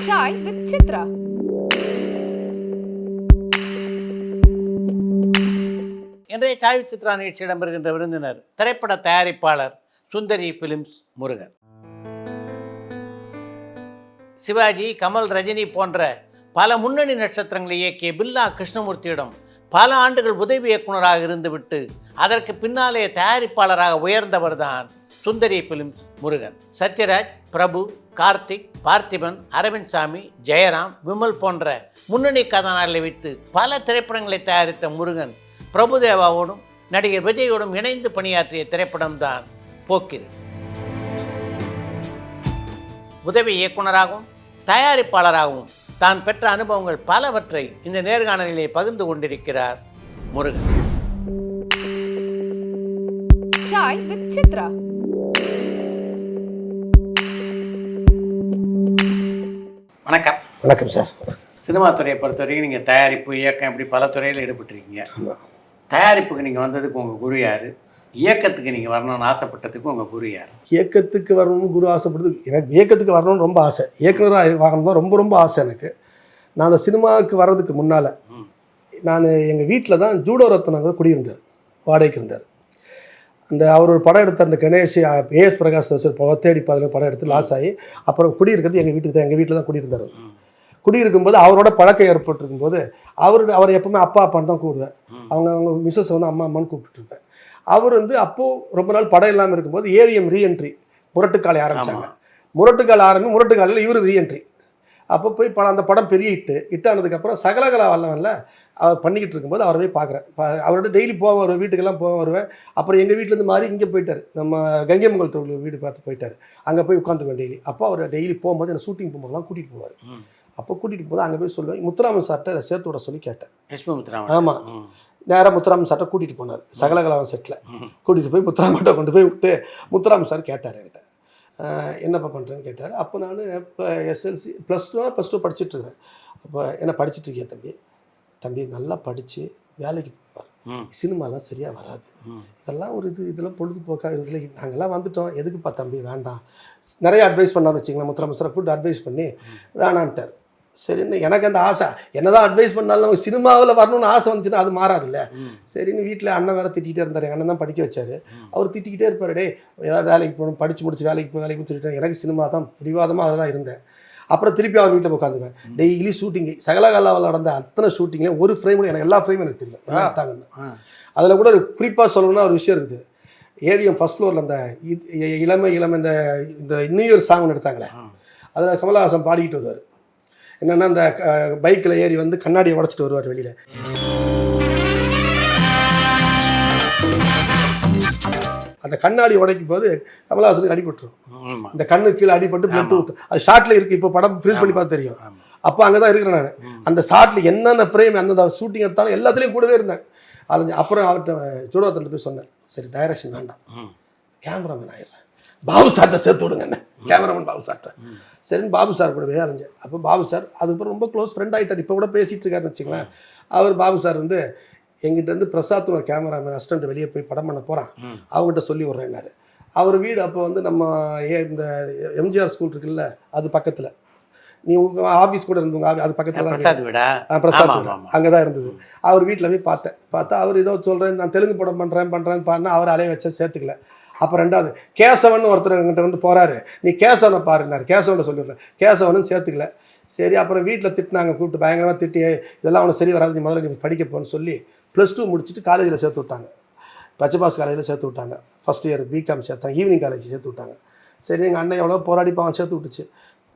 Chai with Chitra. இன்றைய சாய் சித்ரா நிகழ்ச்சி இடம்பெறுகின்ற விருந்தினர் திரைப்பட தயாரிப்பாளர் சுந்தரி பிலிம்ஸ் முருகன். சிவாஜி, கமல், ரஜினி போன்ற பல முன்னணி நட்சத்திரங்களை இயக்கிய பில்லா கிருஷ்ணமூர்த்தியிடம் பல ஆண்டுகள் உதவி இயக்குநராக இருந்துவிட்டு அதற்கு பின்னாலே தயாரிப்பாளராக உயர்ந்தவர் தான் சுந்தரி பிலிம்ஸ் முருகன். சத்யராஜ், பிரபு, கார்த்திக், பார்த்திபன், அரவிந்த் சாமி, ஜெயராம், விமல் போன்ற முன்னணி கதாநாயகர்களை வைத்து பல திரைப்படங்களை தயாரித்த முருகன் பிரபுதேவாவோடும் நடிகர் விஜயோடும் இணைந்து பணியாற்றிய திரைப்படம்தான் போக்கிரி. உதவி இயக்குனராகவும் தயாரிப்பாளராகவும் தான் பெற்ற அனுபவங்கள் பலவற்றை இந்த நேர்காணலிலே பகிர்ந்து கொண்டிருக்கிறார் முருகன். Chai with Chitra. வணக்கம். வணக்கம் சார். சினிமா துறையை பொறுத்த வரைக்கும் நீங்கள் தயாரிப்பு, இயக்கம் இப்படி பல துறையில் ஈடுபட்டிருக்கீங்க. தயாரிப்புக்கு நீங்கள் வந்ததுக்கு உங்கள் குரு யார்? இயக்கத்துக்கு நீங்கள் வரணும்னு ஆசைப்பட்டதுக்கு உங்கள் குரு யார்? இயக்கத்துக்கு வரணும்னு குரு ஆசைப்படுது. எனக்கு இயக்கத்துக்கு வரணும்னு ரொம்ப ஆசை. இயக்குனராக வாங்கணும் தான் ரொம்ப ரொம்ப ஆசை எனக்கு. நான் அந்த சினிமாவுக்கு வர்றதுக்கு முன்னால் நான் எங்கள் வீட்டில் தான் ஜூடோ ரத்னங்க குடியிருந்தார், வாடகைக்கு இருந்தார். அந்த அவர் ஒரு படம் எடுத்த அந்த கணேஷ் ஏஎஸ் பிரகாஷ் வச்சு தேடி பதில் படம் எடுத்து லாஸ் ஆகி அப்புறம் குடியிருக்கிறது எங்கள் வீட்டுக்கு தான். எங்கள் வீட்டில் தான் குடியிருந்தார். குடியிருக்கும்போது அவரோட பழக்கம் ஏற்பட்டிருக்கும் போது அவர் எப்பவுமே அப்பா அப்பான்னு தான் கூடுவேன். அவங்க மிஸ்ஸஸ் வந்து அம்மா அம்மான்னு கூப்பிட்டுருப்பேன். அவர் வந்து அப்போது ரொம்ப நாள் படம் இல்லாமல் இருக்கும்போது ஏவிஎம் ரீஎன்ட்ரி முரட்டுக்காலை ஆரம்பித்தாங்க. முரட்டுக்காலையில் இவர் ரீஎன்ட்ரி. அப்போ போய் அந்த படம் பெரிய ஹிட் ஆனதுக்கப்புறம் சகலகலா வல்லவன்ல அவர் பண்ணிக்கிட்டு இருக்கும்போது அவரை போய் பார்க்குறேன். அவரோட டெய்லி போவேன், வருவேன், வீட்டுக்கெல்லாம் வருவேன். அப்புறம் எங்கள் வீட்டிலேருந்து மாறி இங்கே போயிட்டார், நம்ம கங்கைமங்கல் தொழில் வீடு பார்த்து போயிட்டார். அங்கே போய் உட்காந்துக்குவேன் டெய்லி. அப்போ அவர் டெய்லி போகும்போது என்ன ஷூட்டிங் போகும்போதுலாம் கூட்டிகிட்டு போவார். அப்போ கூட்டிகிட்டு போது அங்கே போய் சொல்லுவேன், முத்துராமன் சார்ட்ட சேர்த்து விட சொல்லி கேட்டேன். ஆமாம், நேராக முத்துராமன் சார்ட்ட கூட்டிகிட்டு போனார். சகலகலாவன் செட்டில் கூட்டிகிட்டு போய் முத்துராமன்ட்ட கொண்டு போய் விட்டு முத்துராமன் சார் கேட்டார் என்கிட்ட, என்னப்பா பண்ணுறேன்னு கேட்டார். அப்போ நான் இப்போ எஸ்எல்சி +2 படிச்சுட்ருக்கிறேன். அப்போ என்ன படிச்சுட்ருக்கேன் தம்பி நல்லா படித்து வேலைக்கு போவார், சினிமாலாம் சரியாக வராது, இதெல்லாம் ஒரு இதெல்லாம் பொழுதுபோக்காக இதில் நாங்கள்லாம் வந்துட்டோம், எதுக்குப்பா தம்பி வேண்டாம். நிறைய அட்வைஸ் பண்ணான்னு வச்சிங்களேன். முத்துராமன் சார் கூப்பிட்டு அட்வைஸ் பண்ணி வேணான்ட்டார். சரின்னு எனக்கு அந்த ஆசை, என்னதான் அட்வைஸ் பண்ணாலும் சினிமாவில் வரணும்னு ஆசை வந்துச்சுன்னா அது மாறாதுல்ல. சரின்னு வீட்டில் அண்ணன் வேறு திட்டிகிட்டே இருந்தார். எங்கள் அண்ணன் தான் படிக்க வச்சார். அவர் திட்டிக்கிட்டே இருப்பார், டே ஏதாவது வேலைக்கு போகணும், படித்து முடிச்சு வேலைக்கு சொல்லிட்டேன். எனக்கு சினிமா தான் பிடிவாதமாக அதெல்லாம் இருந்தேன். அப்புறம் திருப்பி அவர் வீட்டில் உட்காந்துவேன். டெய்லி ஷூட்டிங்கு, சகலகலாவில் நடந்த அத்தனை ஷூட்டிங்லேயும் ஒரு ஃப்ரேம் எனக்கு எல்லா ஃப்ரேமும் எனக்கு தெரியும் எடுத்தாங்கன்னு. அதில் கூட ஒரு குறிப்பாக சொல்லணும்னா ஒரு விஷயம் இருக்குது. ஏவிஎம் ஃபர்ஸ்ட் ஃப்ளோரில் அந்த இளமை இந்த நியூ இயர் சாங் எடுத்தாங்களே, அதில் கமலஹாசன் பாடிக்கிட்டு வருவார். என்னென்னா அந்த பைக்கில் ஏறி வந்து கண்ணாடியை உடச்சிட்டு வருவார் வெளியில். அந்த கண்ணாடி உடைக்கும் போது கமலஹாசனுக்கு அடிபட்டுரும். இந்த கண்ணு கீழே அடிபட்டு பிளட் ஊற்றும். அது ஷார்ட்டில் இருக்குது. இப்போ படம் ஃப்ரீஸ் பண்ணி பார்த்து தெரியும். அப்போ அங்கே தான் இருக்கிறேன் நான். அந்த ஷார்ட்டில் என்னென்ன ஃப்ரேம் அந்த ஷூட்டிங் எடுத்தாலும் எல்லாத்துலேயும் கூடவே இருந்தேன். அப்புறம் அவர்கிட்ட ஜூடோத்தில் போய் சொன்னேன், சரி டைரக்ஷன் வேண்டாம், கேமராமேன் ஆயிடுறேன், பாபு சார்ட்ட சேர்த்து விடுங்க என்ன, கேமராமேன் பாபு சார்ட்ட. சரின்னு பாபு சார் கூடவே அலைஞ்சேன். அப்போ பாபு சார் அதுக்கப்புறம் ரொம்ப க்ளோஸ் ஃப்ரெண்ட் ஆகிட்டார். இப்போ கூட பேசிகிட்டு இருக்காருன்னு வச்சுங்களேன். அவர் பாபு சார் வந்து எங்கிட்ட இருந்து பிரசாத் ஒரு கேமராமேன் அசிஸ்டண்ட் வெளியே போய் படம் பண்ண போகிறான், அவங்ககிட்ட சொல்லி விட்றேன்னாரு. அவர் வீடு அப்போ வந்து நம்ம இந்த எம்ஜிஆர் ஸ்கூல் இருக்குல்ல, அது பக்கத்தில். நீ உங்கள் ஆஃபீஸ் கூட இருந்தவங்க அது பக்கத்தில் பிரசாத் வீடா அங்கே தான் இருந்தது. அவர் வீட்டில் போய் பார்த்தா அவர் ஏதோ சொல்கிறேன், நான் தெலுங்கு படம் பண்ணுறேன்னு பாருன்னா அவர் அலைய வச்சா சேர்த்துக்கல. அப்போ ரெண்டாவது கேசவன் ஒருத்தர் எங்கிட்ட வந்து போகிறாரு, நீ கேசவனை பாருன்னாரு. கேசவனை சொல்லிவிட்றேன், கேசவனும் சேர்த்துக்கல. சரி, அப்புறம் வீட்டில் திட்டினாங்க, கூப்பிட்டு பயங்கரமாக திட்டி, இதெல்லாம் அவனுக்கு சரி வராது, நீ முதல்ல நீ படிக்க போன்னு சொல்லி +2 முடிச்சுட்டு காலேஜில் சேர்த்து விட்டாங்க. பச்சைபாஸ் காலேஜில் சேர்த்து விட்டாங்க. ஃபஸ்ட் இயர் பிகாம் சேர்த்தாங்க, ஈவினிங் காலேஜ் சேர்த்து விட்டாங்க. சரி, எங்கள் அண்ணன் எவ்வளோ போராடிப்பா அவன் சேர்த்து விட்டுச்சு.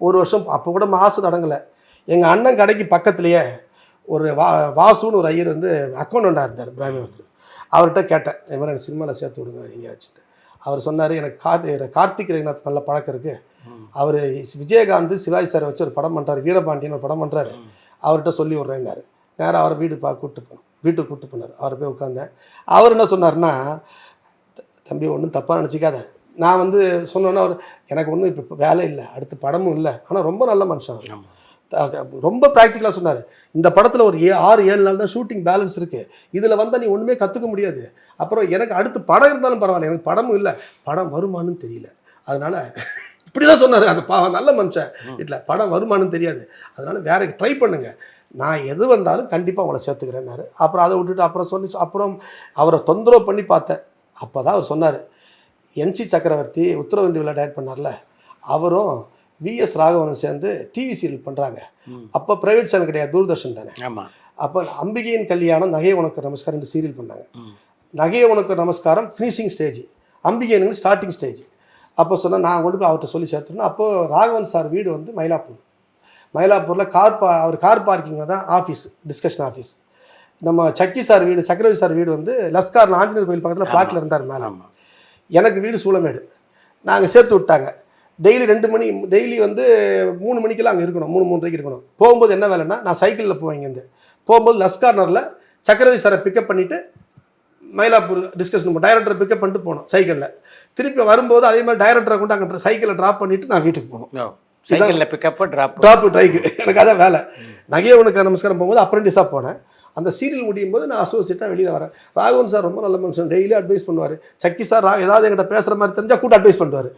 ஒரு வருஷம் அப்போ கூட மாதம் தடங்கலை. எங்கள் அண்ணன் கடைக்கு பக்கத்துலேயே ஒரு வாசுன்னு ஒரு ஐயர் வந்து அக்கௌண்டண்டாக இருந்தார், பிராமி ஒருத்தர். அவர்கிட்ட கேட்டேன், இது மாதிரி எனக்கு சினிமாவில் சேர்த்து விடுங்க நீங்கள் வச்சுட்டு. அவர் சொன்னார், எனக்கு கார்த்திக் ரங்கநாத் நல்ல பழக்கம் இருக்குது, அவர் விஜயகாந்த் சிவாஜி சாரை வச்சு ஒரு படம் பண்ணுறாரு, வீரபாண்டியன் ஒரு படம் பண்ணுறாரு, அவர்கிட்ட சொல்லி விட்றேன்னாரு. நேராக அவரை வீட்டுக்கு கூப்பிட்டு போனார். அவரை போய் உட்காந்தேன். அவர் என்ன சொன்னார்னா, தம்பி ஒன்றும் தப்பாக நினச்சிக்காத, நான் வந்து சொன்னோன்னா அவர் எனக்கு ஒன்றும் இப்போ வேலை இல்லை, அடுத்த படமும் இல்லை, ஆனால் ரொம்ப நல்ல மனுஷன். ரொம்ப ப்ராக்டிக்கலாக சொன்னார். இந்த படத்தில் ஒரு 6-7 நாள் தான் ஷூட்டிங் பேலன்ஸ் இருக்குது, இதில் வந்தால் நீ ஒன்றுமே கற்றுக்க முடியாது. அப்புறம் எனக்கு அடுத்து படம் இருந்தாலும் பரவாயில்ல, எனக்கு படமும் இல்லை, படம் வருமானு தெரியல, அதனால் இப்படி தான் சொன்னார். அந்த நல்ல மனுஷன் வீட்டில் படம் வருமானு தெரியாது, அதனால் வேற ட்ரை பண்ணுங்கள், நான் எது வந்தாலும் கண்டிப்பாக உங்களை சேர்த்துக்கிறேன்னாரு. அப்புறம் அதை விட்டுட்டு அப்புறம் அவரை தொந்தரவு பண்ணி பார்த்தேன். அப்போ தான் அவர் சொன்னார், என்சி சக்கரவர்த்தி உத்தரவண்டியில் டைரக்ட் பண்ணார்ல, அவரும் விஎஸ் ராகவனும் சேர்ந்து டிவி சீரியல் பண்ணுறாங்க. அப்போ ப்ரைவேட் சேனல் கிடையாது, தூர்தர்ஷன் தானே. அப்போ அம்பிகையின் கல்யாணம், நகையை உனக்கு நமஸ்காரம் சீரியல் பண்ணாங்க. நகையை உனக்கு நமஸ்காரம் ஃபினிஷிங் ஸ்டேஜ், அம்பிகைன்னு ஸ்டார்டிங் ஸ்டேஜ். அப்போ சொன்னால் நான் கொண்டு போய் அவர்கிட்ட சொல்லி சேர்த்துருந்தேன். அப்போது ராகவன் சார் வீடு வந்து மயிலாப்பூரில் அவர் கார் பார்க்கிங்கில் தான் ஆஃபீஸ், டிஸ்கஷன் ஆஃபீஸ். நம்ம சக்கி சார் வீடு, சக்கரவர்த்தி சார் வீடு வந்து லஸ்கார் ஆஞ்சநேயர் கோயில் பக்கத்தில் ஃப்ளாட்டில் இருந்தார் மேலே. எனக்கு வீடு சூளமேடு. நாங்கள் சேர்த்து விட்டாங்க. டெய்லி வந்து 3 மணிக்கெல்லாம் அங்கே இருக்கணும், 3:30 இருக்கணும். போகும்போது என்ன வேலைன்னா, நான் சைக்கிளில் போவேன். இங்கேருந்து போகும்போது லஸ்கார்னரில் சக்கரவர்த்தி சாரை பிக்கப் பண்ணிவிட்டு மயிலாப்பூர் டிஸ்கஷன் டைரக்டரை பிக்கப் பண்ணிட்டு போகணும் சைக்கிளில். திருப்பி வரும்போது அதே மாதிரி டைரக்டரை கொண்டு அங்கே சைக்கிளை ட்ராப் பண்ணிவிட்டு நான் வீட்டுக்கு போகணும். சைக்கிளில் பிக்கப் ட்ராப் ட்ரைக்கு எனக்கு அதான் வேலை. நகையை உனக்கு நமஸ்காரம் போகும்போது அப்ரெண்டிஸாக போனேன். அந்த சீரியல் முடியும் போது நான் அசோசியேட்டாக வெளியில் வரேன். ராகவன் சார் ரொம்ப நல்ல மனுஷன், டெய்லி அட்வைஸ் பண்ணுவார். சக்கி சார் ஏதாவது என்கிட்ட பேசுகிற மாதிரி தெரிஞ்சால் கூட அட்வைஸ் பண்ணுவார்.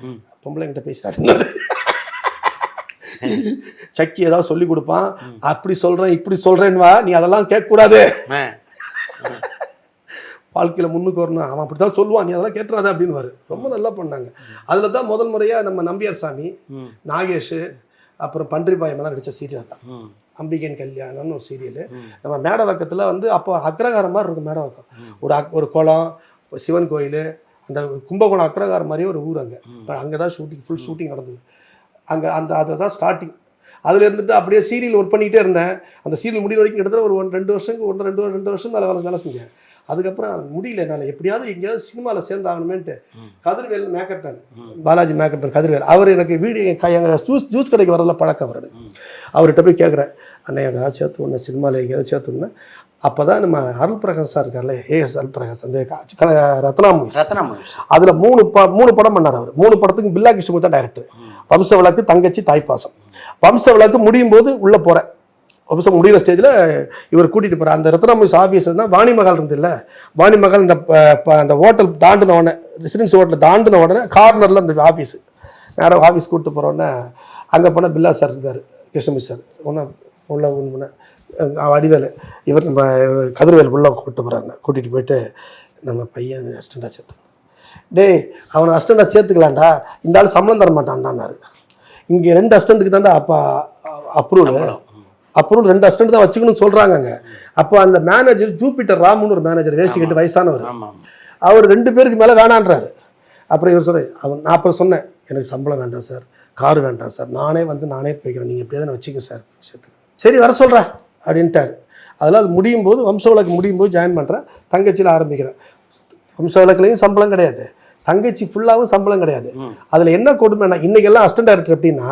பொம்பளை என்கிட்ட பேசுகிறாரு, சக்கி ஏதாவது சொல்லி கொடுப்பான், அப்படி சொல்கிறேன் இப்படி சொல்கிறேன்வா, நீ அதெல்லாம் கேட்கக்கூடாது, வாழ்க்கையில் முன்னுக்கு வரணும், அவன் அப்படி தான் சொல்லுவான், நீ அதெல்லாம் கேட்டுறாத அப்படின்வாரு. ரொம்ப நல்லா பண்ணாங்க. அதில் தான் முதல் முறையாக நம்ம நம்பியார் சாமி, நாகேஷ், அப்புறம் பன்றிபாயமெல்லாம் நடித்த சீரியல் தான் அம்பிகையின் கல்யாணம்னு ஒரு சீரியல். நம்ம மேடவாக்கத்தில் வந்து அப்போ அக்ரகாரம் மாதிரி இருக்கும் மேடவாக்கம். ஒரு குளம், சிவன் கோயில், அந்த கும்பகோணம் அக்ரகாரம் மாதிரியே ஒரு ஊர். அங்கே தான் ஃபுல் ஷூட்டிங் நடந்தது. அதை தான் ஸ்டார்டிங். அதில் இருந்துட்டு அப்படியே சீரியல் ஒர்க் பண்ணிக்கிட்டே இருந்தேன். அந்த சீரியல் முடிகிற வரைக்கும் கிட்டத்தட்ட ஒரு 2 வருஷம் மேலே செஞ்சேன். அதுக்கப்புறம் முடியல என்னால், எப்படியாவது எங்கேயாவது சினிமாவில் சேர்ந்தாகணுமேன்ட்டு Kathirvel makeup man, Balaji makeup man Kathirvel, அவர் எனக்கு வீடு எங்கள் ஜூஸ் கடைக்கு வரல பழக்கம் அவரோட. அவர்கிட்ட போய் கேட்குறேன், அண்ணன் எங்கேயாவது சேர்த்து ஒன்று சினிமாவில் எங்கேயாவது சேர்த்துன்னு. அப்போ தான் நம்ம அருள் பிரகாஷ் சார் இருக்கார்ல, ஏஎஸ் அருள் பிரகாஷ், அந்த ரத்னா மூவிஸ், அதில் 3 படம் பண்ணார் அவர். 3 படத்துக்கு பில்லா கிருஷ்ணமூர்த்தி தான் டைரக்டர். வம்ச விளக்கு, தங்கச்சி, தாய்ப்பாசம். வம்ச விளக்கு முடியும் போது உள்ளே போகிறேன், வம்சம் முடிகிற ஸ்டேஜில் இவர் கூட்டிகிட்டு போகிறார். அந்த ரத்னா மூவிஸ் ஆஃபீஸ் தான் வாணிமகால் இருந்தில்ல, வாணிமகால் இந்த ஹோட்டல் தாண்டின உடனே, ரெசிடென்சி ஹோட்டல் தாண்டின உடனே கார்னரில் அந்த ஆஃபீஸு, நேரம் ஆஃபீஸ் கூப்பிட்டு போகிறோன்னே அங்கே போனால் பில்லா சார் இருக்கார், கிருஷ்ணமூர்த்தி சார் ஒன்று வடிவேல், இவர் நம்ம கதிர்வேல் உள்ளே கூப்பிட்டு போகிறாங்க. கூட்டிகிட்டு போயிட்டு நம்ம பையன் அசிஸ்டண்டாக சேர்த்து, டேய் அவனை அசிஸ்டண்டாக சேர்த்துக்கலாம்டா, இந்த ஆள் சம்பளம் தர மாட்டான்டான்னாரு. இங்கே 2 அசிஸ்டண்ட்டுக்கு தான்டா அப்போ அப்ரூவல் 2 அசிஸ்டண்ட் தான் வச்சுக்கணும்னு சொல்கிறாங்க அங்கே. அப்போ அந்த மேனேஜர் ஜூபிட்டர் ராமுன்னு ஒரு மேனேஜர், வேஸ்ட் கட்டு வயசானவர், அவர் 2 பேருக்கு மேலே வேணான்றாரு. அப்புறம் இவர் சொல்ல, நான் அப்புறம் சொன்னேன், எனக்கு சம்பளம் வேண்டாம் சார், கார் வேண்டாம் சார், நானே போய்க்கிறேன், நீங்கள் எப்படியா தானே வச்சுக்க சார், சரி வர சொல்கிறேன் அப்படின்ட்டார். அதெல்லாம் அது முடியும் போது, வம்ச விளக்கு முடியும் போது ஜாயின் பண்ணுறேன். தங்கச்சியில் ஆரம்பிக்கிறேன். வம்ச விளக்குலையும் சம்பளம் கிடையாது, தங்கச்சி ஃபுல்லாகவும் சம்பளம் கிடையாது. அதில் என்ன கொடுமைன்னா, இன்றைக்கெல்லாம் அசிஸ்டன்ட் டைரக்டர் எப்படின்னா,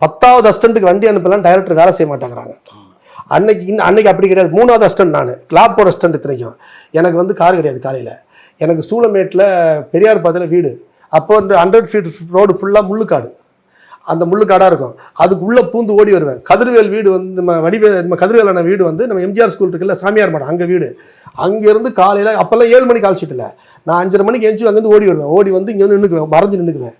10வது அசிஸ்டண்ட்டுக்கு வண்டி அனுப்பலாம், டைரக்டர் வேலை செய்ய மாட்டேங்கிறாங்க. அன்னைக்கு அப்படி கிடையாது. 3வது அசிஸ்டன்ட் நான், லாப்போர் அசிஸ்டன்ட் இத்தனைக்கும். எனக்கு வந்து கார் கிடையாது. காலையில் எனக்கு சூளமேட்டில் பெரியார் பாதையில் வீடு. அப்போ இந்த 100 ஃபீட் ரோடு ஃபுல்லாக முள்ளுக்காடு, அந்த முள்ளுக்காடாக இருக்கும். அதுக்குள்ளே பூந்து ஓடி வருவேன். கதிர்வேல் வீடு வந்து நம்ம கதிர்வேலான வீடு வந்து நம்ம எம்ஜிஆர் ஸ்கூல் இருக்குல்ல, சாமியார் மாடம், அங்கே வீடு. அங்கேருந்து காலையில் அப்போல்லாம் 7 மணிக்கு கால் ஷீட்டில் நான் 5:30 மணிக்கு எழுந்து அங்கேருந்து ஓடி வருவேன். ஓடி வந்து இங்கே வந்து நின்றுக்குவேன், மறைஞ்சு நின்றுக்குவேன்.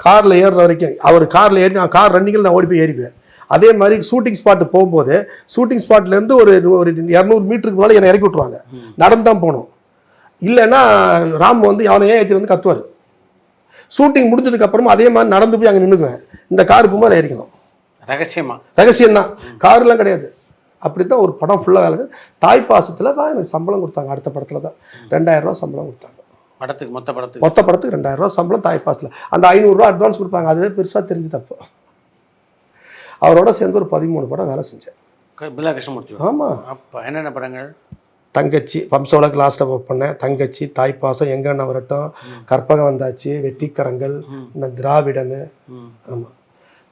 காரில் ஏறுற வரைக்கும் அவர் காரில் ஏறி, நான் கார் ரன்னிங்கில் நான் ஓடி போய் ஏறிப்பேன். அதே மாதிரி ஷூட்டிங் ஸ்பாட்டு போகும்போது, ஷூட்டிங் ஸ்பாட்லேருந்து ஒரு 200 மீட்டருக்கு மேலே என்னை இறக்கி விட்ருவாங்க, நடந்து தான் போகணும். இல்லைன்னா ராம் வந்து அவனை ஏற்றி வந்து கத்துவார். ஷூட்டிங் முடிஞ்சதுக்கு அப்புறமா அதே மாதிரி நடந்து போய் அங்கே நின்றுக்குவேன். இந்த கார் போகும்போது ஏறிக்கணும், ரகசியம்தான், கார்லாம் கிடையாது. அப்படி தான் ஒரு படம் ஃபுல்லாக வேலை. தாய்ப்பாசத்தில் தான் எனக்கு சம்பளம் கொடுத்தாங்க. அடுத்த படத்தில் தான் 2000 ரூபா சம்பளம் கொடுத்தாங்க. மொத்த படத்துக்கு 2000 ரூபா சம்பளம் தாய்ப்பாசத்தில். அந்த 500 ரூபா அட்வான்ஸ் கொடுப்பாங்க. அதுவே பெருசாக தெரிஞ்சு தப்பு. அவரோட சேர்ந்து ஒரு 13 படம் வேலை செஞ்சேன். ஆமாம். அப்போ என்னென்ன படங்கள்? தங்கச்சி, வம்ச விளக்கு லாஸ்ட்டாக ஒர்க் பண்ணேன். தங்கச்சி, தாய்ப்பாசம், எங்கண்ணா வரட்டும், கற்பகம் வந்தாச்சு, வெற்றிக்கரங்கள், இந்த திராவிடன், ஆமாம்,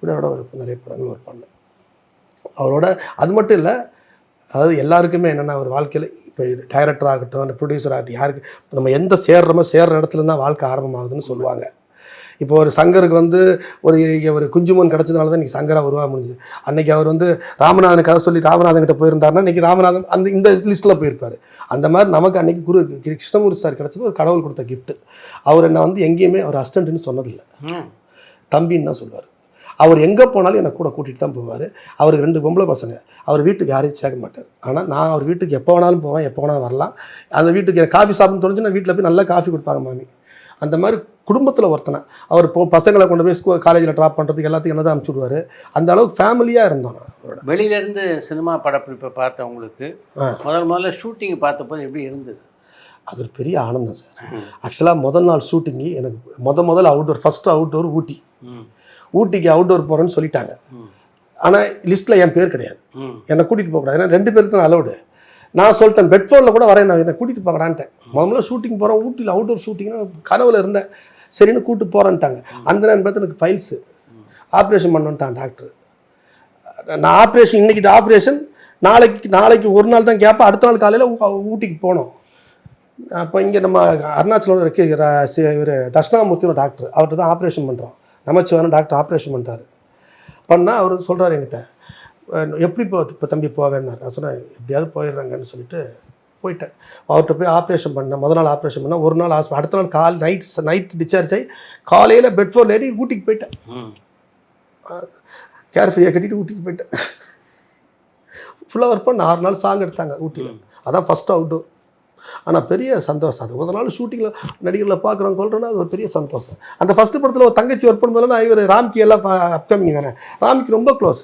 இதோட நிறைய படங்கள் ஒர்க் பண்ணேன் அவரோட. அது மட்டும் இல்லை, அதாவது எல்லாருக்குமே என்னென்னா ஒரு வாழ்க்கையில், இப்போ டைரக்டர் ஆகட்டும், அந்த ப்ரொடியூசர் ஆகட்டும், யாருக்கு நம்ம எந்த சேர்ற இடத்துல தான் வாழ்க்கை ஆரம்பமாகுதுன்னு சொல்லுவாங்க. இப்போ ஒரு சங்கருக்கு வந்து ஒரு குஞ்சுமன் கிடச்சதுனால தான் இன்றைக்கி சங்கராக உருவாக முடிஞ்சுது. அன்றைக்கி அவர் வந்து ராமநாதன் கதை சொல்லி ராமநாதன் கிட்ட போயிருந்தாருன்னா இன்றைக்கி ராமநாதன் இந்த லிஸ்ட்டில் போயிருப்பார். அந்த மாதிரி நமக்கு அன்றைக்கி குரு கிருஷ்ணமூர்த்தி சார் கிடச்சது ஒரு கடவுள் கொடுத்த கிஃப்ட்டு. அவர் என்ன வந்து எங்கேயுமே அவர் அசிஸ்டண்ட்டுன்னு சொன்னதில்லை. தம்பின்னு தான் சொல்லுவார். அவர் எங்கே போனாலும் என்னை கூட கூட்டிகிட்டு தான் போவார். அவருக்கு 2 பொம்பளை பசங்க. அவர் வீட்டுக்கு யாரையும் சேர்க்க மாட்டார். ஆனால் நான் அவர் வீட்டுக்கு எப்போ வேணாலும் போவேன், எப்போ வேணாலும் வரலாம். அந்த வீட்டுக்கு எனக்கு காஃபி சாப்பிட்ணுன்னு தோணுச்சு, நான் வீட்டில் போய் நல்லா காஃபி கொடுப்பாங்க மாமி. அந்த மாதிரி குடும்பத்தில் ஒருத்தனை. அவர் பசங்களை கொண்டு போய் காலேஜில் ட்ராப் பண்ணுறதுக்கு எல்லாத்தையும் என்ன தான் அனுப்பிச்சி விடுவார். அந்த அளவுக்கு ஃபேமிலியாக இருந்தோம் நான் அவரோட. வெளியிலேருந்து சினிமா படப்பிடிப்பை பார்த்தவங்களுக்கு முதல்ல ஷூட்டிங் பார்த்தபோது எப்படி இருந்தது? அது ஒரு பெரிய ஆனந்தம் சார். ஆக்சுவலாக முதல் நாள் ஷூட்டிங்கு எனக்கு முதல்ல அவுட்டோர், ஃபஸ்ட்டு அவுட்டோர் ஊட்டி. ஊட்டிக்கு அவுட்டோர் போகிறேன்னு சொல்லிட்டாங்க. ஆனால் லிஸ்ட்டில் என் பேர் கிடையாது. என்னை கூட்டிகிட்டு போகக்கூடாது. ஏன்னா 2 பேருக்கு தான் அலவுடு. நான் சொல்லிட்டேன், பெட்ஃபோனில் கூட வரேன், நான் என்னை கூட்டிகிட்டு போங்கடான்ட்டேன். முதல்ல ஷூட்டிங் போகிறோம், ஊட்டியில் அவுட்டோர் ஷூட்டிங்னு கனவுல இருந்தேன். சரின்னு கூப்பிட்டு போகிறேன்ட்டாங்க. அந்த நேரம் பார்த்து எனக்கு ஃபைல்ஸு ஆப்ரேஷன் பண்ணணுன்ட்டான் டாக்டர். நான் ஆப்ரேஷன், இன்றைக்கி ஆப்ரேஷன், நாளைக்கு ஒரு நாள் தான் கேட்பேன். அடுத்த நாள் காலையில் ஊட்டிக்கு போனோம். அப்போ இங்கே நம்ம அருணாச்சலம் இவர் தட்சிணாமூர்த்தியோட டாக்டர், அவர்கிட்ட தான் ஆப்ரேஷன் பண்ணுறோம். நமச்சிவாரன் டாக்டர் ஆப்ரேஷன் பண்ணுறாரு. பண்ணால் அவர் சொல்கிறார் என்கிட்ட, எப்படி இப்போ தம்பி போவேன்னார். நான் சொன்னேன், எப்படியாவது போயிடுறாங்கன்னு சொல்லிட்டு போயிட்டேன். அவர்கிட்ட போய் ஆப்ரேஷன் பண்ணேன். முதல் நாள் ஆப்ரேஷன் பண்ணேன். ஒரு நாள் அடுத்த நாள் நைட் டிஸ்சார்ஜ் ஆகி காலையில் பெட்ஃபோன் ஏறி ஊட்டிக்கு போயிட்டேன். கேர்ஃப்ரீயாக கட்டிட்டு ஊட்டிக்கு போயிட்டேன். ஃபுல்லாக ஒர்க் பண்ண 6 நாள் சாங் எடுத்தாங்க ஊட்டியில். அதான் ஃபஸ்ட்டு அவுட்டோர். ஆனால் பெரிய சந்தோஷம். அது முதல் நாள் ஷூட்டிங்கில் நடிகர்களை பார்க்குறோம் கொள்றோன்னா அது ஒரு பெரிய சந்தோஷம். அந்த ஃபஸ்ட்டு படத்தில் ஒரு தங்கச்சி ஒர்க் பண்ணும்போது நான் இவர் ராம்கி எல்லாம் அப்கமிங் தானே. ராம்கி ரொம்ப க்ளோஸ்,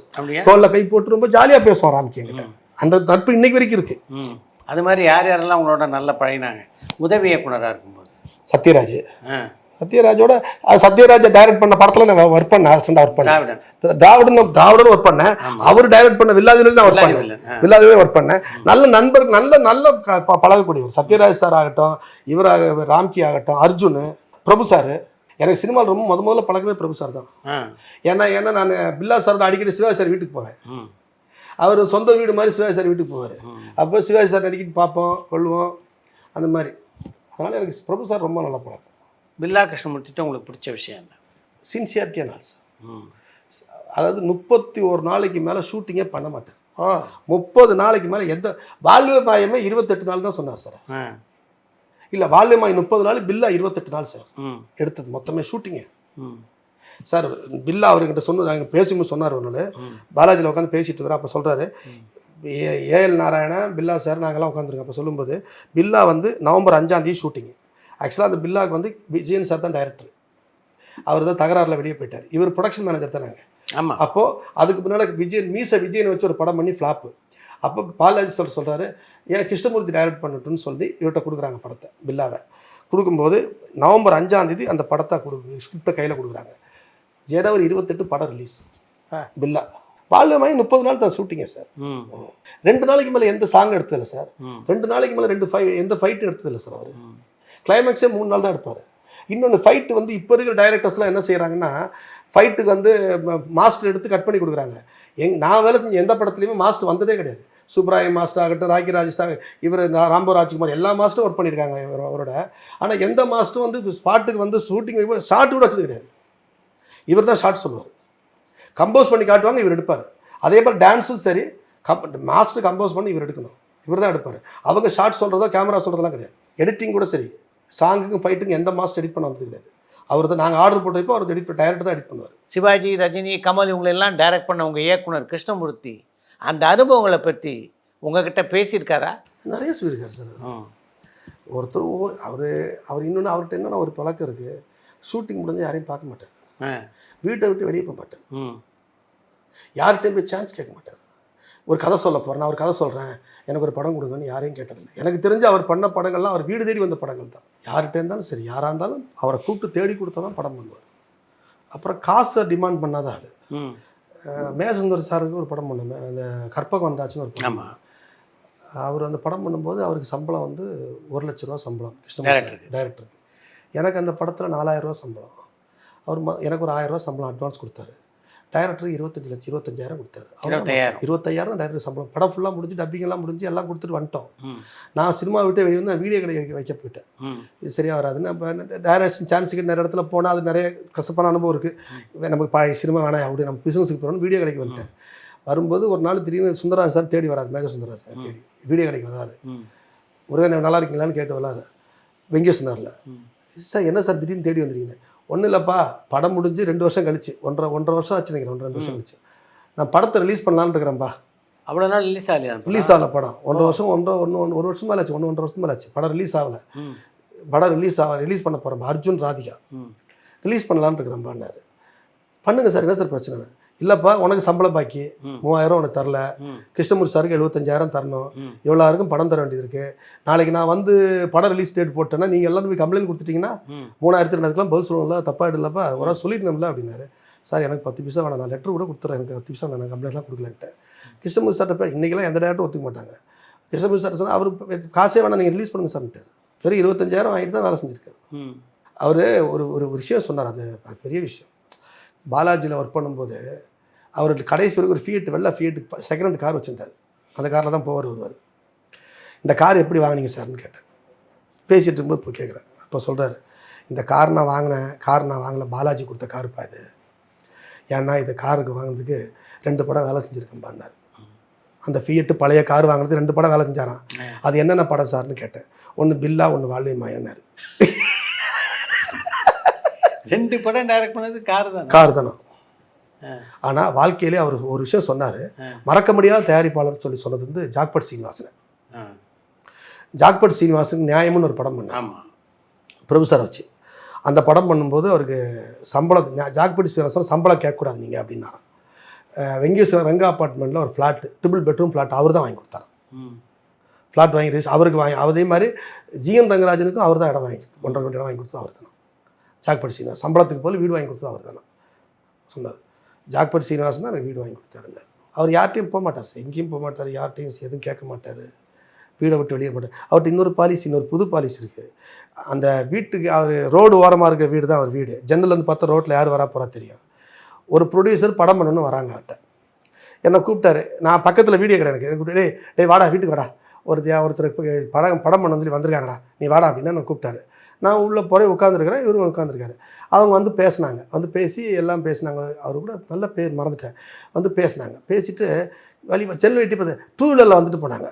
தோளில் கை போட்டு ரொம்ப ஜாலியாக பேசுவோம் ராம்கி என்கிட்ட. அந்த நட்பு இன்னைக்கு வரைக்கும் இருக்குது. அது மாதிரி யாரெல்லாம் உங்களோட நல்லா பழகினாங்க உதவி இயக்குனராக இருக்கும்போது? சத்யராஜ். சத்யராஜை டைரக்ட் பண்ண படத்தில் நான் ஒர்க் பண்ணேன், அசிஸ்டண்டாக ஒர்க் பண்ணேன். திராவிடன் ஒர்க் பண்ணேன். அவர் டைரக்ட் பண்ண வில்லாதிலும் நான் ஒர்க் பண்ணேன். வில்லாதிலே ஒர்க் பண்ணேன். நல்ல நண்பர், நல்ல பழகக்கூடியவர். சத்யராஜ் சார் ஆகட்டும், இவராக ராம்கி ஆகட்டும், அர்ஜுன், பிரபு சார். எனக்கு சினிமாவில் ரொம்ப முதல்ல பழக்கமே பிரபு சார் தான். ஏன்னா நான் பில்லா சார் தான் அடிக்கடி சிவாஜி சார் வீட்டுக்கு போவேன். அவர் சொந்த வீடு மாதிரி சிவாஜி சார் வீட்டுக்கு போவார். அப்போ சிவாஜி சார் அடிக்கடி பார்ப்போம், கொள்வோம், அந்த மாதிரி. அதனால் எனக்கு பிரபு சார் ரொம்ப நல்லா பழக்கம். பில்லா கிருஷ்ணமூர்த்திட்ட உங்களுக்கு பிடிச்ச விஷயம் என்ன? சின்சியாரிட்டியாக நாள் சார். அதாவது 31 நாளைக்கு மேலே ஷூட்டிங்கே பண்ண மாட்டேன். 30 நாளைக்கு மேலே எந்த வாழ்வே மாயமே 28 நாள் தான் சொன்னார் சார். இல்லை, வாழ்வே மாயம் 30 நாள், பில்லா 28 நாள் சார் எடுத்தது மொத்தமே ஷூட்டிங்கு. சார் பில்லா அவர்கிட்ட சொன்னது, அங்கே பேசும்போது சொன்னார் ஒன்று, பாலாஜியில் உட்காந்து பேசிகிட்டு இருக்கிறேன். அப்போ சொல்கிறாரு, ஏஎல் நாராயணன், பில்லா சார் நாங்கள்லாம் உட்காந்துருக்கோம். அப்போ சொல்லும்போது பில்லா வந்து நவம்பர் 5 ஷூட்டிங்கு. ஆக்சுவலாக அந்த பில்லாவுக்கு வந்து விஜயன் சார் தான் டைரக்டர். அவர் தான் தகராறில் வெளியே போயிட்டார். இவர் ப்ரொடக்ஷன் மேனேஜர் தான் நாங்கள். ஆமாம். அப்போது அதுக்கு முன்னால் விஜயன் வச்சு ஒரு படம் பண்ணி ஃப்ளாப்பு. அப்போ பாலாஜி சார் சொல்கிறாரு, ஏன் கிருஷ்ணமூர்த்தி டைரக்ட் பண்ணட்டுன்னு சொல்லி இவர்கிட்ட கொடுக்குறாங்க படத்தை. பில்லாவை கொடுக்கும்போது நவம்பர் 5 அந்த படத்தை ஸ்கிரிப்டை கையில் கொடுக்குறாங்க. ஜனவரி 28 படம் ரிலீஸ். பில்லா வாழ்வை 30 நாள் தான் ஷூட்டிங்க சார். 2 நாளைக்கு மேலே எந்த சாங் எடுத்ததில்லை சார். 2 நாளைக்கு மேலே எந்த ஃபைட்டும் எடுத்ததில்லை சார். அவர் கிளைமேக்ஸே 3 நாள் தான் எடுப்பார். இன்னொன்று ஃபைட்டு வந்து இப்போ இருக்கிற டைரக்டர்ஸ்லாம் என்ன செய்கிறாங்கன்னா, ஃபைட்டுக்கு வந்து மாஸ்டர் எடுத்து கட் பண்ணி கொடுக்குறாங்க. நான் வேலை செஞ்ச எந்த படத்துலையுமே மாஸ்டர் வந்ததே கிடையாது. சுப்ராயம் மாஸ்டர் ஆகட்டும், ராக்கி ராஜஸ்தான், இவர் ராம்போ ராஜ்குமார், எல்லா மாஸ்டரும் ஒர்க் பண்ணியிருக்காங்க அவரோட. ஆனால் எந்த மாஸ்டரும் வந்து ஸ்பாட்டுக்கு வந்து ஷூட்டிங் ஷார்ட் கூட வச்சது கிடையாது. இவர் தான் ஷார்ட் சொல்லுவார். கம்போஸ் பண்ணி காட்டுவாங்க, இவர் எடுப்பார். அதே மாதிரி டான்ஸும் சரி, மாஸ்டர் கம்போஸ் பண்ணி இவர் எடுக்கணும், இவர் தான் எடுப்பார். அவங்க ஷார்ட் சொல்கிறதோ கேமரா சொல்கிறதெல்லாம் கிடையாது. எடிட்டிங் கூட சரி, சாங்குக்கும் ஃபைட்டுக்கும் எந்த மாஸ்டர் எடிட் பண்ண வந்தது கிடையாது. அவர் தான் நாங்கள் ஆர்டர் போட்டப்போ அவர் டைரக்டர் தான் எடிட் பண்ணுவார். சிவாஜி, ரஜினி, கமல் இவங்களெல்லாம் டைரக்ட் பண்ண உங்கள் இயக்குனர் கிருஷ்ணமூர்த்தி அந்த அனுபவங்களை பற்றி உங்ககிட்ட பேசியிருக்காரா? நிறைய சொல்லியிருக்காரு சார். ஒருத்தர் அவர் இன்னொன்று அவர்கிட்ட என்னென்ன ஒரு பழக்கம் இருக்குது, ஷூட்டிங் முடிஞ்சு யாரையும் பார்க்க மாட்டார், வீட்டை விட்டு வெளியே போக மாட்டார், யார்கிட்டையும் போய் சான்ஸ் கேட்க மாட்டார். ஒரு கதை சொல்ல போகிறேன், நான் ஒரு கதை சொல்கிறேன், எனக்கு ஒரு படம் கொடுங்கன்னு யாரையும் கேட்டதில்லை. எனக்கு தெரிஞ்சு அவர் பண்ண படங்கள்லாம் அவர் வீடு தேடி வந்த படங்கள் தான். யார்கிட்ட இருந்தாலும் சரி, யாராக இருந்தாலும் அவரை கூப்பிட்டு தேடி கொடுத்தா தான் படம் பண்ணுவார். அப்புறம் காசை டிமாண்ட் பண்ணாத ஆள். மேசந்தர் சாருக்கு ஒரு படம் பண்ணேன், அந்த கற்பகம் வந்தாச்சுன்னு ஒரு படம். அவர் அந்த படம் பண்ணும்போது அவருக்கு சம்பளம் வந்து 1 லட்ச ரூபா சம்பளம் டைரக்டருக்கு. எனக்கு அந்த படத்தில் 4000 ரூபா சம்பளம். அவர் எனக்கு ஒரு 1000 ரூபா சம்பளம் அட்வான்ஸ் கொடுத்தாரு. டைரக்டருக்கு 25,000 கொடுத்தாரு. 25,000 தான் டைரக்டர் சம்பளம். படம் ஃபுல்லாக முடிஞ்சு, டப்பிங்கெல்லாம் முடிஞ்சு எல்லாம் கொடுத்துட்டு வந்துட்டோம். நான் சினிமா விட்டு வெளியே வந்து வீடியோ கடை வைக்க போயிட்டேன். இது சரியாக வராதுன்னு. இப்போ டைரக்ஷன் சான்ஸுக்கு நிறைய இடத்துல போனால் அது நிறைய கசப்பான அனுபவம் இருக்குது. நமக்கு சினிமா வேணாம், அப்படி நம்ம பிஸ்னஸுக்கு போகிறோம்னு வீடியோ கடைக்கு வந்துட்டேன். வரும்போது ஒரு நாள் திடீர்னு சுந்தரராஜ் சார் தேடி வராது, மேஜர் சுந்தரராஜ் சார் தேடி வீடியோ கடைக்கு வராரு. முருகன் நல்லா இருக்கீங்களான்னு கேட்டு வராரு. வெங்கேஷ் நகரில் சார் என்ன சார் திடீர்னு தேடி வந்துருக்கீங்க? ஒன்றும் இல்லைப்பா, படம் முடிஞ்சு 2 வருஷம் கழிச்சு, ஒன்றரை வருஷம் ஆச்சு நினைக்கிறேன், 2 வருஷம் கழிச்சு நான் படத்தை ரிலீஸ் பண்ணலான்னு இருக்கிறேன்ப்பா. அவ்வளோ நாள் ரிலீஸ் ஆகலையா? ரிலீஸ் ஆகலை படம். 1 வருஷம், ஒரு வருஷம் மேலே ஆச்சு, 1.5 வருஷம் மேலே ஆச்சு. படம் ரிலீஸ் ஆகலை. படம் ரிலீஸ் பண்ண போகிறோம். அர்ஜுன் ராதிகா ரிலீஸ் பண்ணலான்னு இருக்கிறேன்ப்பான்னாரு. பண்ணுங்க சார், என்ன சார் பிரச்சனை? இல்லைப்பா, உனக்கு சம்பளம் பாக்கி 3000 உனக்கு தரல, கிருஷ்ணமூர்த்தி சாருக்கு 75,000 தரணும், எவ்வளோருக்கும் படம் தர வேண்டியது இருக்குது. நாளைக்கு நான் வந்து படம் ரிலீஸ் டேட் போட்டேன்னா நீங்கள் எல்லாரும் போய் கம்ப்ளைண்ட் கொடுத்துட்டிங்கன்னா 3000 பதில் சொல்லுவோம்ல, தப்பாக இல்லைப்பா, ஒரு சொல்லிடணும்ல அப்படின்னாரு. சார் எனக்கு 10 பைசா வேணாம், நான் லெட்டர் கூட கொடுத்துறேன், எனக்கு 10 பைசா நான் கம்ப்ளைண்ட்லாம் கொடுக்கலன்ட்டு. கிருஷ்ணமூர்த்தி சார்ட்ட போய் இன்றைக்கெல்லாம் எந்த டேரக்டரும் ஒத்துக்க மாட்டாங்க. கிருஷ்ணமூர்த்தி சார் சொன்னால் அவர் காசே வேணாம், நீங்கள் ரிலீஸ் பண்ணுங்க சார்ன்ட்டு வெறும் 25,000 வாங்கிட்டு தான் வேலை செஞ்சுருக்காரு. அவர் ஒரு விஷயம் சொன்னார், அது பெரிய விஷயம். பாலாஜியில் ஒர்க் பண்ணும்போது அவர் கடைசி வரைக்கும் ஒரு ஃபியட், வெள்ளை ஃபியட் செகண்ட் ஹேண்ட் கார் வச்சுருந்தார். அந்த காரில் தான் வருவார். இந்த கார் எப்படி வாங்கினீங்க சார்னு கேட்டேன். பேசிகிட்டு இருக்கும்போது இப்போ கேட்குறேன். அப்போ சொல்கிறார், இந்த கார் நான் வாங்கலை, பாலாஜி கொடுத்த காருப்பா இது. ஏன்னா இந்த காருக்கு வாங்கினதுக்கு 2 படம் வேலை செஞ்சுருக்கேன்பான்னார். அந்த ஃபியட்டு பழைய கார் வாங்கினது 2 படம் வேலை செஞ்சாராம். அது என்னென்ன படம் சார்னு கேட்டேன். ஒன்று பில்லா, ஒன்று வாழ்வைமாயன்னார். 2 படம் டைரக்ட் பண்ணது கார் தானே. ஆனால் வாழ்க்கையிலே அவர் ஒரு விஷயம் சொன்னார், மறக்க முடியாத தயாரிப்பாளர் சொன்னது வந்து ஜாக்பட் சீனிவாசன். ஜாக்பட் சீனிவாசன் நியாயம்னு ஒரு படம் பண்ணார் பிரபு சார் வச்சு. அந்த படம் பண்ணும்போது அவருக்கு ஜாக்பட் சீனிவாசன் சம்பளம் கேட்கக்கூடாது நீங்கள் அப்படின்னாராம். வெங்கேஸ்வரன் ரங்கா அப்பார்ட்மெண்ட்டில் ஒரு ஃப்ளாட், 3 பெட்ரூம் ஃப்ளாட் அவர் தான் வாங்கி கொடுத்தாராம். ஃப்ளாட் வாங்கி அவருக்கு அதே மாதிரி ஜிஎன் ரங்கராஜனுக்கும் அவர் தான் இடம் 1.5 கோடி இடம் வாங்கி கொடுத்தது அவர் தானே. ஜாக்பட் சீனிவாசன் சம்பளத்துக்கு போல் வீடு வாங்கி கொடுத்தது அவர் தானே சொன்னார். ஜாக்பட் சீனிவாசன் தான் எனக்கு வீடு வாங்கி கொடுத்தாருங்க. அவர் யார்ட்டையும் போக மாட்டார் சார், எங்கேயும் போக மாட்டார், யார்ட்டையும் எதுவும் கேட்க மாட்டார், வீடை விட்டு வெளியே மாட்டார். அவர்கிட்ட இன்னொரு புது பாலிசி இருக்குது. அந்த வீட்டுக்கு அவர் ரோடு ஓரமாக இருக்கிற வீடு தான் அவர் வீடு. ஜன்னல் வந்து பார்த்தா ரோட்டில் யார் வரா போகிறா தெரியும். ஒரு ப்ரொடியூசர் படம் பண்ணணும்னு வராங்க. அவர்கிட்ட என்னை கூப்பிட்டாரு. நான் பக்கத்தில் வீடியோ கடை எனக்கு கூப்பிட்டு, டேய் வாடா வீட்டுக்கு வாடா, ஒருத்தர் படம் பண்ண சொல்லி வந்திருக்காங்கடா, நீ வாடா அப்படின்னு நான் கூப்பிட்டாரு. நான் உள்ளே போகிறேன், உட்காந்துருக்கிறேன், இவரும் உட்காந்துருக்காரு. அவங்க வந்து பேசினாங்க, வந்து பேசி எல்லாம் பேசினாங்க. அவர் கூட நல்ல பேர் மறந்துட்டேன். வந்து பேசினாங்க, பேசிட்டு செல் வெட்டி பார்த்து 2 வீலரில் வந்துட்டு போனாங்க.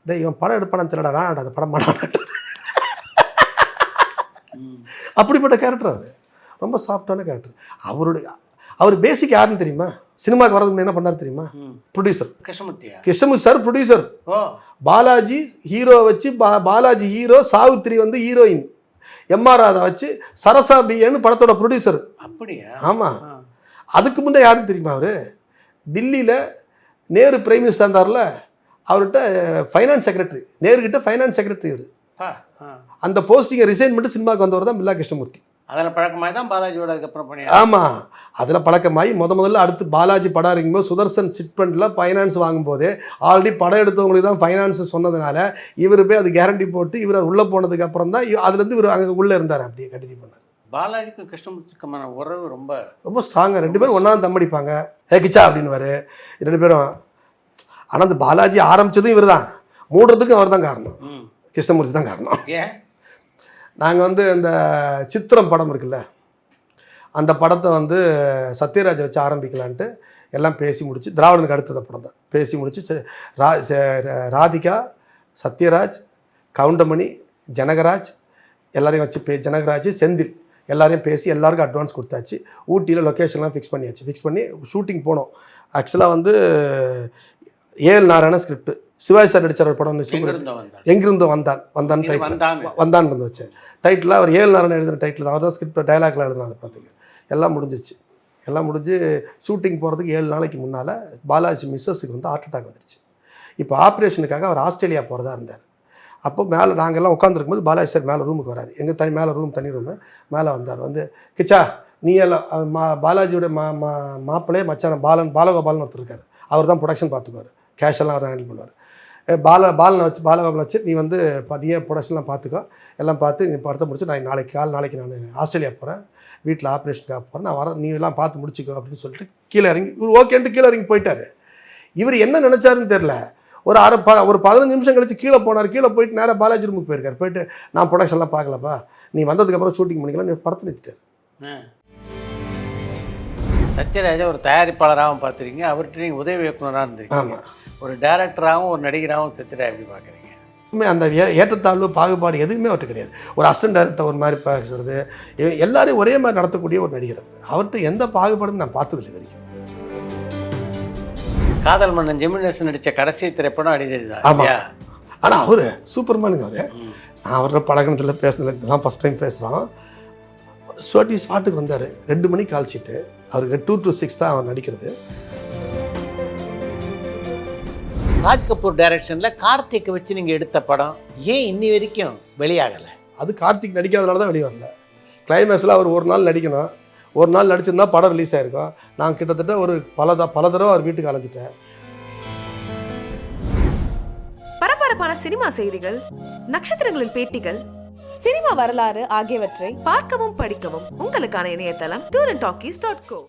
டே இவன் படம் எடுப்பானு தெரியடா, வேணாண்டா அந்த படம் பண்ணாட்டார். அப்படிப்பட்ட கேரக்டர் அவர், ரொம்ப சாஃப்டான கேரக்டர். அவர் பேசிக் யாருன்னு தெரியுமா? சினிமாவுக்கு வரதுக்கு என்ன பண்ணார் தெரியுமா? Producer. Krishnamurthy sir producer. Balaji hero வச்சு பாலாஜி ஹீரோ, சாவித்திரி வந்து ஹீரோயின், எம்ஆர் ராதா வச்சு சரசா பிஏன்னு படத்தோட ப்ரொடியூசர். அப்படியா? ஆமாம். அதுக்கு முன்னே யாருன்னு தெரியுமா? அவர் தில்லியில் நேரு பிரைம் மினிஸ்டர் இருந்தார்ல, அவர்கிட்ட ஃபைனான்ஸ் செக்ரட்டரி, நேருக்கிட்ட ஃபைனான்ஸ் செக்ரட்டரி அவர். அந்த போஸ்டிங்கை ரிசைன் பண்ணிட்டு சினிமாவுக்கு வந்தவர் தான் பில்லா கிருஷ்ணமூர்த்தி. அதில் பழக்கமாகி தான் பாலாஜியோட அதுக்கப்புறம் பண்ணி. ஆமாம், அதில் பழக்கமாகி முதல்ல அடுத்து பாலாஜி படம் இருக்கும்போது சுதர்சன் சிட்பண்டில் ஃபைனான்ஸ் வாங்கும்போது ஆல்ரெடி படம் எடுத்தவங்களுக்கு தான் ஃபைனான்ஸ் சொன்னதுனால இவர் போய் அது கேரண்டி போட்டு இவர் உள்ளே போனதுக்கு அப்புறம் தான் அதுலேருந்து இவர் அங்கே உள்ளே இருந்தார். அப்படியே கண்டினியூ பண்ணார். பாலாஜிக்கும் கிருஷ்ணமூர்த்திக்குமான உறவு ரொம்ப ஸ்ட்ராங்காக. 2 பேரும் ஒன்றா தம்படிப்பாங்க. கிச்சா அப்படின்னு 2 பேரும். ஆனால் அந்த பாலாஜி ஆரம்பித்ததும் இவர் தான், மூடுறதுக்கும் அவர் தான் காரணம், கிருஷ்ணமூர்த்தி தான் காரணம். ஏன்? நாங்கள் வந்து இந்த சித்திரம் படம் இருக்குல்ல, அந்த படத்தை வந்து சத்யராஜை வச்சு ஆரம்பிக்கலான்ட்டு எல்லாம் பேசி முடிச்சு, திராவிடனுக்கு அடுத்த படம் தான் பேசி முடிச்சு, ராதிகா, சத்யராஜ், கவுண்டமணி, ஜனகராஜ் எல்லாரையும் வச்சு ஜனகராஜ், செந்தில் எல்லாரையும் பேசி எல்லாருக்கும் அட்வான்ஸ் கொடுத்தாச்சு. ஊட்டியில் லொக்கேஷன்லாம் ஃபிக்ஸ் பண்ணியாச்சு. ஃபிக்ஸ் பண்ணி ஷூட்டிங் போனோம். ஆக்சுவலாக வந்து ஏஎல் நாராயண ஸ்கிரிப்ட், சிவாஜி சார் நடிச்சார் ஒரு படம், எங்கிருந்தோ வந்தான் டைட்டில் வச்சேன். டைட்டில் அவர் ஏஎல் நாராயணன் எழுதின டைட்டில் தான், அவர் தான் ஸ்கிரிப்ட் டைலாக்லாம் எழுதுனா. அதை பார்த்துங்க எல்லாம் முடிஞ்சிச்சு. எல்லாம் முடிஞ்சு ஷூட்டிங் போகிறதுக்கு 7 நாளைக்கு முன்னால் பாலாஜி மிஸ்ஸஸுக்கு வந்து ஹார்ட் அட்டாக் வந்துடுச்சு. இப்போ ஆப்ரேஷனுக்காக அவர் ஆஸ்திரேலியா போகிறதா இருந்தார். அப்போ மேலே நாங்கள்லாம் உட்காந்துருக்கும்போது பாலாஜி சார் மேலே ரூமுக்கு வராரு. எங்கள் மேலே தனி ரூமு மேலே வந்தார். வந்து கிச்சா நீ எல்லாம் பாலாஜியோட மாப்பிள்ளையே மச்சான் பாலகோபால்னு ஒருத்தர் இருக்கார், அவர் தான் ப்ரொடக்ஷன் பார்த்துக்குவார், கேஷெல்லாம் அவர் தான் ஹேண்டில் பண்ணுவார். பாலகோபாலை வச்சு நீ வந்து நீயே ப்ரொடக்ஷன்லாம் பார்த்துக்கோ, எல்லாம் பார்த்து நீ படத்தை முடிச்சு நான் நாளைக்கு நான் ஆஸ்திரேலியா போகிறேன், வீட்டில் ஆப்ரேஷனுக்காக போகிறேன், நான் வரேன், நீ எல்லாம் பார்த்து முடிச்சுக்கோ அப்படின்னு சொல்லிட்டு கீழே இறங்கி இவர் ஓகேன்ட்டு கீழே இறங்கி போயிட்டார். இவர் என்ன நினச்சாருன்னு தெரில. ஒரு 15 நிமிஷம் கழிச்சு கீழே போனார். கீழே போயிட்டு நேராக பாலாஜி ரூமுக்கு போயிருக்கார். போயிட்டு நான் ப்ரொடக்ஷன்லாம் பார்க்கலப்பா, நீ வந்ததுக்கப்புறம் ஷூட்டிங் பண்ணிக்கலாம், நீ படத்தை நிறுத்திட்டார். சத்யராஜா ஒரு தயாரிப்பாளராகவும் பார்த்துருக்கீங்க, அவர்கிட்ட நீங்கள் உதவி இயக்குனராக இருந்திருக்கீங்க. ஆமாம். ஒரு டைரக்டராகவும் ஒரு நடிகராகவும் சத்யராஜ் எப்படி பார்க்குறீங்க? அந்த ஏற்றத்தாழ்வு பாகுபாடு எதுவுமே அவர்கிட்ட கிடையாது. ஒரு அசிஸ்டன்ட் டைரக்டர் ஒரு மாதிரி பேசுறது, எல்லாரையும் ஒரே மாதிரி நடத்தக்கூடிய ஒரு நடிகர். அவர்கிட்ட எந்த பாகுபாடும் நான் பார்த்ததில்லை இது வரைக்கும். காதல் மன்னன் ஜெமினேசன் நடித்த கடைசி திரைப்படம் அடிதடிதான். ஆமாம். ஆனால் அவர் சூப்பர்மேனுங்க. அவர் நான் அவரோட பழக்கத்தில் பேசினது தான் ஃபஸ்ட் டைம் பேசுகிறோம். ஸ்பாட்டுக்கு வந்தார். 2 மணிக்கு கால் ஷீட்டு. அவருக்கு 2 to 6 தான் அவர் நடிக்கிறது. ராஜ் கபூர் டைரக்ஷனில் கார்த்திக் வச்சு நீங்கள் எடுத்த படம் ஏன் இன்னி வரைக்கும் வெளியாகலை? அது கார்த்திக் நடிக்காதனால தான் வெளியே வரல. கிளைமேக்ஸில் அவர் ஒரு நாள் நடிக்கணும். ஒரு நாள் நடிச்சிருந்தா படம் ரிலீஸ் ஆகிருக்கும். நான் கிட்டத்தட்ட ஒரு பல தடவை அவர் வீட்டுக்கு அலைஞ்சிட்டேன். பரபரப்பான சினிமா செய்திகள், நட்சத்திரங்களின் பேட்டிகள், சினிமா வரலாறு ஆகியவற்றை பார்க்கவும் படிக்கவும் உங்களுக்கான இணையதளம் tourantalkies.co.